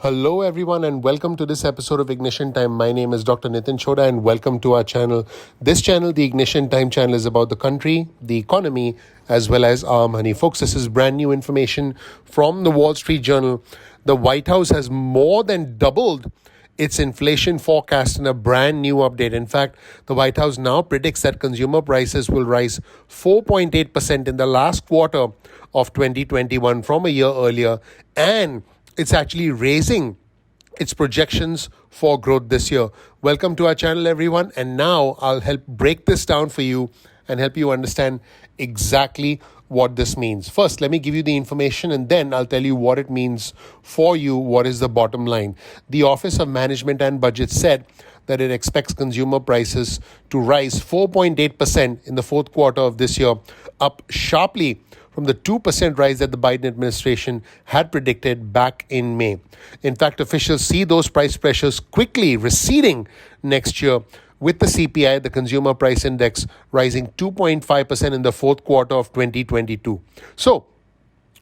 Hello, everyone, and welcome to this episode of Ignition Time. My name is Dr. Nitin Choda, and welcome to our channel. This channel, the Ignition Time channel, is about the country, the economy, as well as our money. Folks, this is brand new information from the Wall Street Journal. The White House has more than doubled its inflation forecast in a brand new update. In fact, the White House now predicts that consumer prices will rise 4.8% in the last quarter of 2021 from a year earlier, and it's actually raising its projections for growth this year. Welcome to our channel, everyone. And now I'll help break this down for you and help you understand exactly what this means. First, let me give you the information and then I'll tell you what it means for you. What is the bottom line? The Office of Management and Budget said that it expects consumer prices to rise 4.8% in the fourth quarter of this year, up sharply from the 2% rise that the Biden administration had predicted back in May. In fact, officials see those price pressures quickly receding next year, with the CPI, the Consumer Price Index, rising 2.5% in the fourth quarter of 2022. So,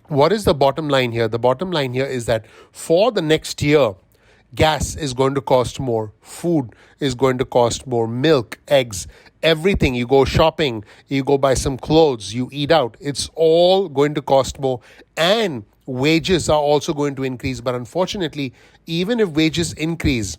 what is the bottom line here? The bottom line here is that for the next year, gas is going to cost more, food is going to cost more, milk, eggs, everything. You go shopping, you go buy some clothes, you eat out, it's all going to cost more, and wages are also going to increase. But unfortunately, even if wages increase,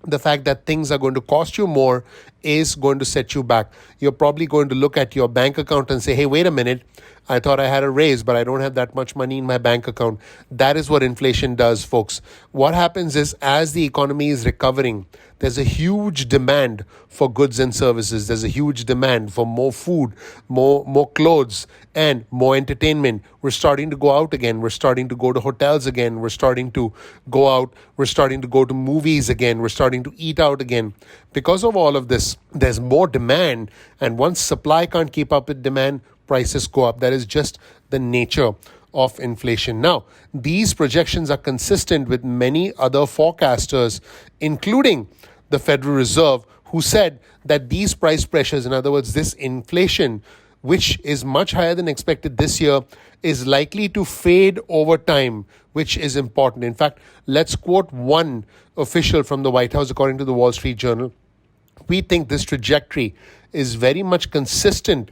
the fact that things are going to cost you more is going to set you back. You're probably going to look at your bank account and say, hey, wait a minute, I thought I had a raise, but I don't have that much money in my bank account. That is what inflation does, folks. What happens is, as the economy is recovering, there's a huge demand for goods and services. There's a huge demand for more food, more clothes, and more entertainment. We're starting to go out again. We're starting to go to hotels again. We're starting to go out. We're starting to go to movies again. We're starting to eat out again. Because of all of this, there's more demand. And once supply can't keep up with demand, prices go up. That is just the nature of inflation. Now, these projections are consistent with many other forecasters, including the Federal Reserve, who said that these price pressures, in other words, this inflation, which is much higher than expected this year, is likely to fade over time, which is important. In fact, let's quote one official from the White House, according to the Wall Street Journal. We think this trajectory is very much consistent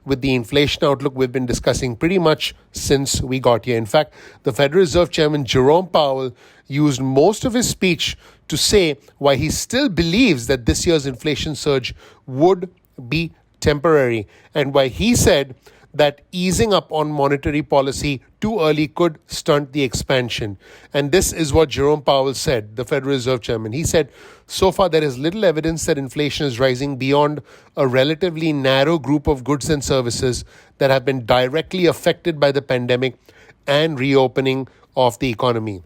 with the inflation outlook we've been discussing pretty much since we got here. In fact, the Federal Reserve Chairman Jerome Powell used most of his speech to say why he still believes that this year's inflation surge would be temporary, and why he said that easing up on monetary policy too early could stunt the expansion. And this is what Jerome Powell said, the Federal Reserve Chairman. He said, so far there is little evidence that inflation is rising beyond a relatively narrow group of goods and services that have been directly affected by the pandemic and reopening of the economy.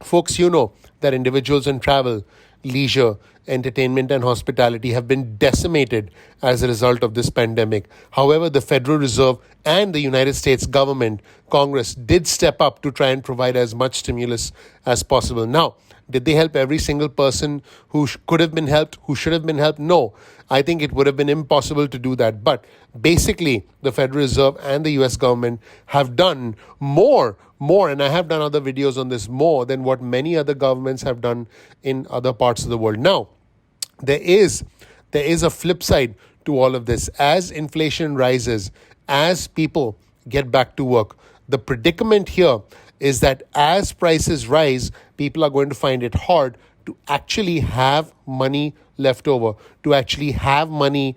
Folks, you know that individuals in travel, leisure, entertainment, and hospitality have been decimated as a result of this pandemic. However, the Federal Reserve and the United States government, Congress, did step up to try and provide as much stimulus as possible. Now, did they help every single person who could have been helped, who should have been helped? No, I think it would have been impossible to do that. But basically, the Federal Reserve and the US government have done more, and I have done other videos on this, more than what many other governments have done in other parts of the world. Now, there is a flip side to all of this. As inflation rises, as people get back to work, the predicament here is that as prices rise, people are going to find it hard to actually have money left over, to actually have money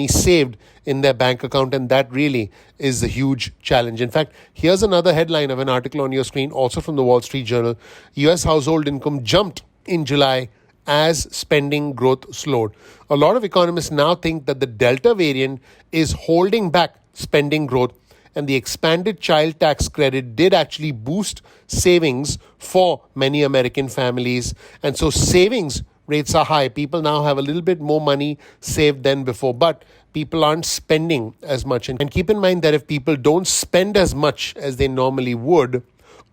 saved in their bank account. And that really is a huge challenge. In fact, here's another headline of an article on your screen, also from the Wall Street Journal. US household income jumped in July as spending growth slowed. A lot of economists now think that the Delta variant is holding back spending growth, and the expanded child tax credit did actually boost savings for many American families. And so savings rates are high. People now have a little bit more money saved than before, but people aren't spending as much. And keep in mind that if people don't spend as much as they normally would,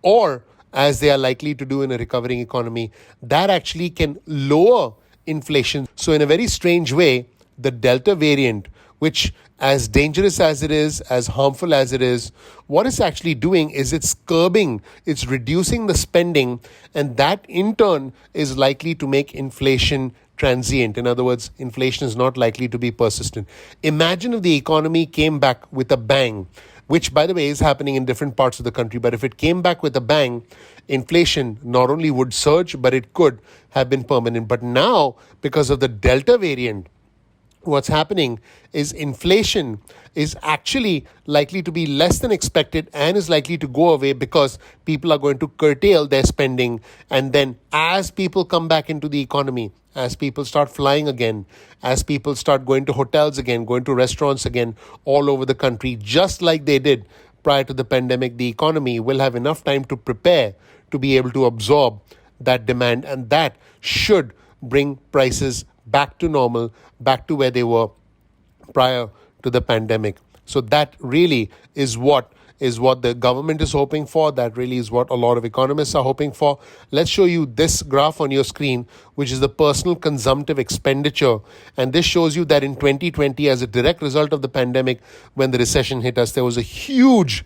or as they are likely to do in a recovering economy, that actually can lower inflation. So in a very strange way, the Delta variant, which, as dangerous as it is, as harmful as it is, what it's actually doing is it's curbing, it's reducing the spending, and that in turn is likely to make inflation transient. In other words, inflation is not likely to be persistent. Imagine if the economy came back with a bang, which, by the way, is happening in different parts of the country. But if it came back with a bang, inflation not only would surge, but it could have been permanent. But now, because of the Delta variant, what's happening is inflation is actually likely to be less than expected and is likely to go away because people are going to curtail their spending. And then as people come back into the economy, as people start flying again, as people start going to hotels again, going to restaurants again all over the country, just like they did prior to the pandemic, the economy will have enough time to prepare to be able to absorb that demand. And that should bring prices back to normal, back to where they were prior to the pandemic. So that really is what the government is hoping for. That really is what a lot of economists are hoping for. Let's show you this graph on your screen, which is the personal consumptive expenditure. And this shows you that in 2020, as a direct result of the pandemic, when the recession hit us, there was a huge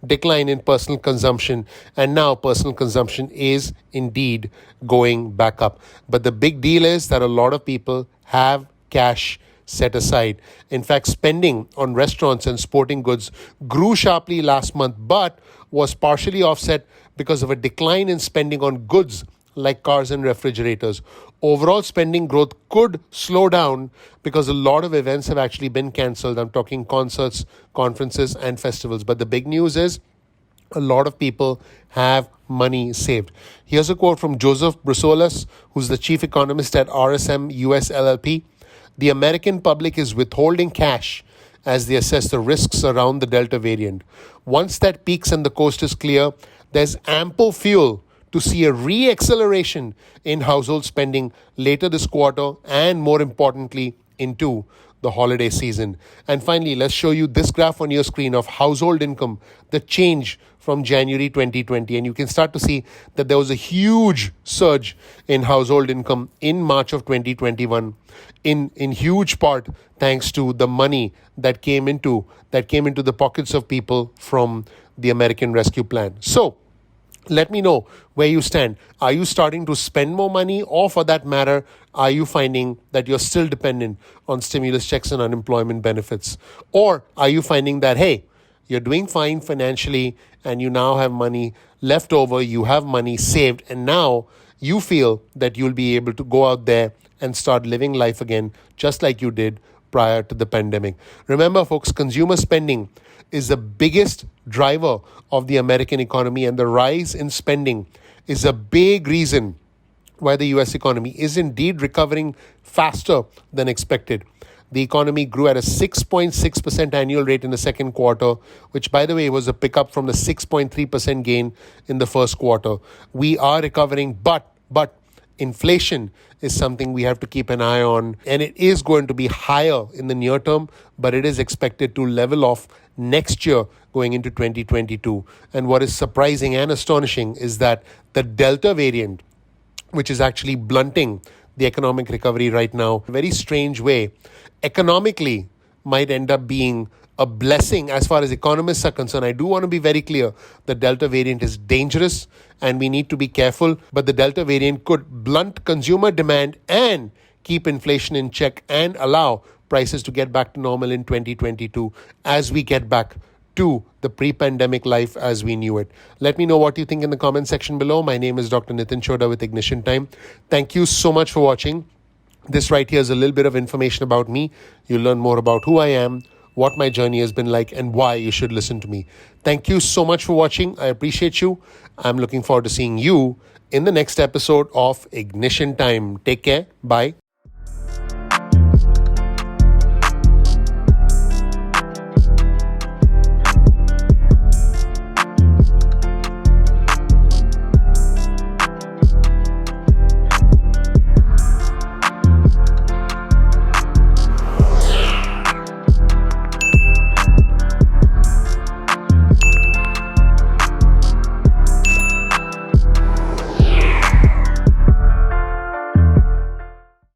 decline in personal consumption, and now personal consumption is indeed going back up. But the big deal is that a lot of people have cash set aside. In fact, spending on restaurants and sporting goods grew sharply last month, but was partially offset because of a decline in spending on goods like cars and refrigerators. Overall spending growth could slow down because a lot of events have actually been cancelled. I'm talking concerts, conferences, and festivals. But the big news is a lot of people have money saved. Here's a quote from Joseph Brusolas, who's the chief economist at RSM US LLP. The American public is withholding cash as they assess the risks around the Delta variant. Once that peaks and the coast is clear, there's ample fuel to see a re-acceleration in household spending later this quarter and, more importantly, into the holiday season. And finally, let's show you this graph on your screen of household income, the change from January 2020. And you can start to see that there was a huge surge in household income in March of 2021, in huge part thanks to the money that came into the pockets of people from the American Rescue Plan. So let me know where you stand. Are you starting to spend more money, or for that matter, are you finding that you're still dependent on stimulus checks and unemployment benefits? Or are you finding that, hey, you're doing fine financially and you now have money left over, you have money saved, and now you feel that you'll be able to go out there and start living life again just like you did prior to the pandemic. Remember, folks, consumer spending is the biggest driver of the American economy, and the rise in spending is a big reason why the US economy is indeed recovering faster than expected. The economy grew at a 6.6% annual rate in the second quarter, which, by the way, was a pickup from the 6.3% gain in the first quarter. We are recovering, but inflation is something we have to keep an eye on, and it is going to be higher in the near term, but it is expected to level off next year going into 2022. And what is surprising and astonishing is that the Delta variant, which is actually blunting the economic recovery right now, in a very strange way, economically might end up being a blessing as far as economists are concerned. I do want to be very clear. The Delta variant is dangerous and we need to be careful, but the Delta variant could blunt consumer demand and keep inflation in check and allow prices to get back to normal in 2022 as we get back to the pre-pandemic life as we knew it. Let me know what you think in the comment section below. My name is Dr. Nitin Chhoda with Ignition Time. Thank you so much for watching. This right here is a little bit of information about me. You'll learn more about who I am, what my journey has been like, and why you should listen to me. Thank you so much for watching. I appreciate you. I'm looking forward to seeing you in the next episode of Ignition Time. Take care. Bye.